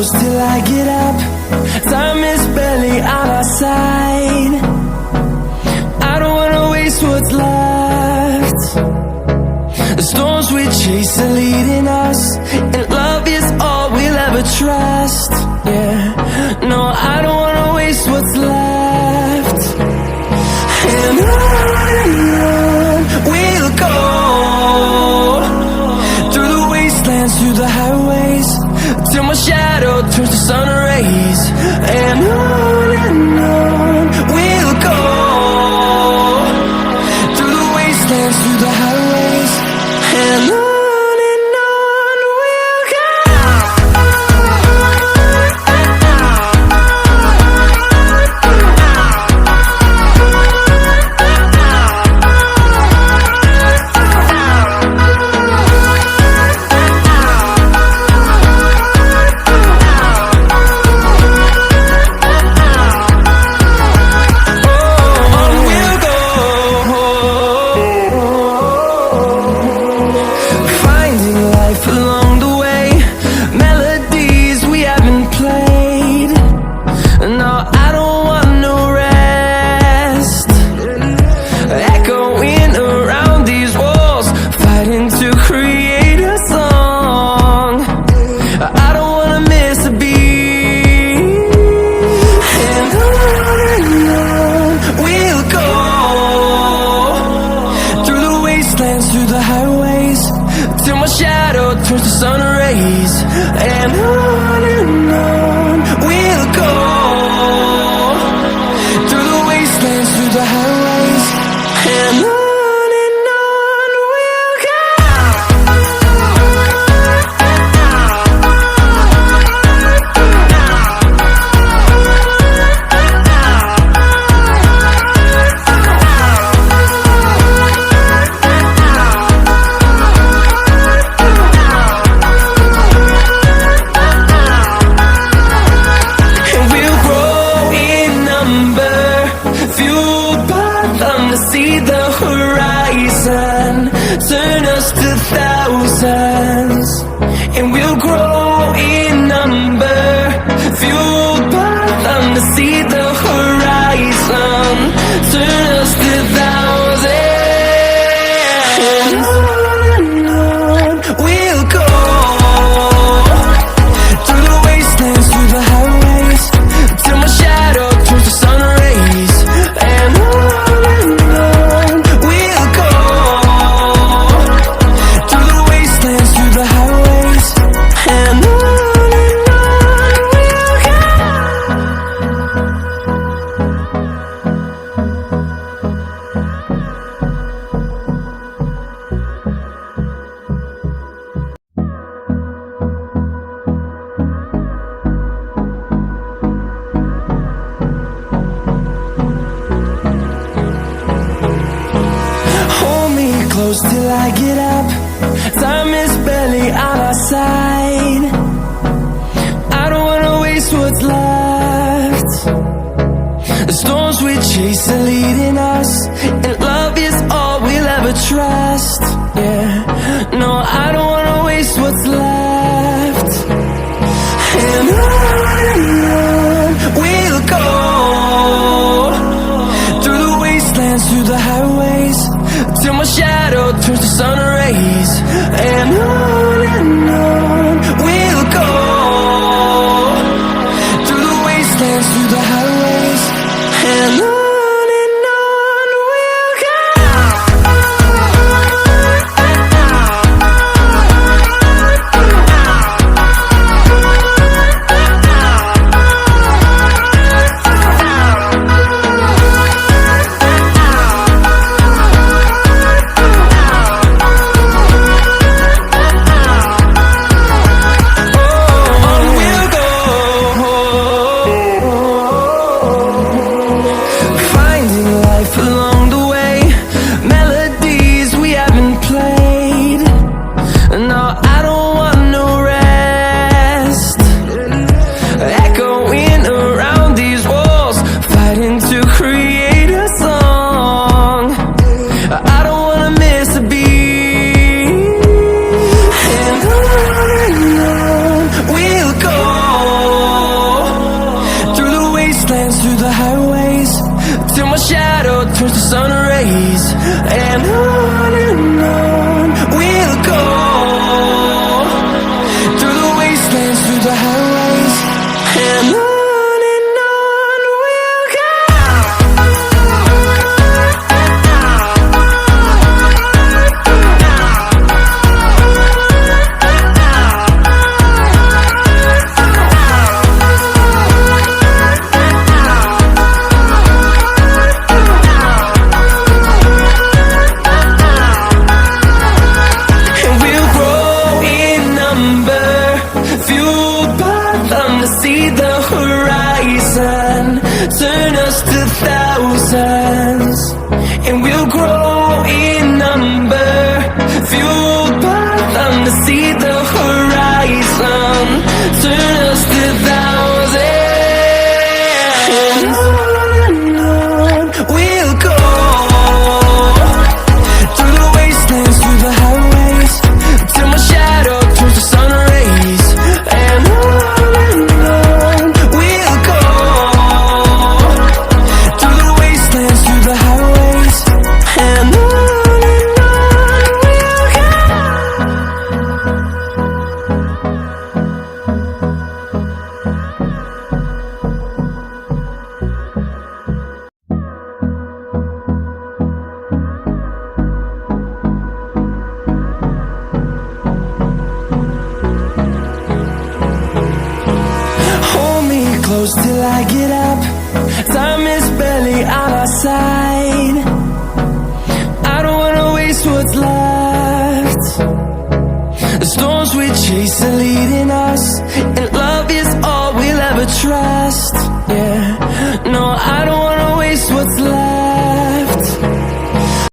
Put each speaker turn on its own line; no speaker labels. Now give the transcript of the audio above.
close till I get up. Time is barely on our side. I don't wanna waste what's left. The storms we chase are leading us, and love is all we'll ever trust. Yeah, no, I don't wanna waste what's left. And on we'll go, through the wastelands, through the highways, till my shadow turns to sun rays. And on we'll go, through the wastelands, through the highways, and on we'll go. Through the highways, till my shadow turns to sun rays. And on we'll go, through the wastelands, through the highways, and on we'll go. See the horizon, turn us to thousands, and we'll grow in number, fueled by them to see the horizon, turn us to thousands. And on we'll go, through the wastelands, through the highways, till my shadow turns to sun rays. And close till I get up. Time is barely on our side. I don't wanna waste what's left. The storms we chase are leading us, and love is all we'll ever trust. Yeah, no, I don't wanna waste what's left. And on we'll go, through the wastelands, through the highways, till my shadow turns to sun rays. And on we'll go, through the wastelands, through the highways, and on we'll go. wastelands, through the highways, till my shadow turns to sun rays. And on we'll go, through the wastelands, through the highways, and on we'll go. See the horizon, turn us to thousands, and we'll grow in number, fueled by them to see the horizon, turn us to thousands. And on we'll go, through the wastelands, through the highways, till my shadow turns to sun rays. And close till I get up, time is barely on our side. I don't wanna waste what's left. The storms we chase are leading us, and love is all we'll ever trust.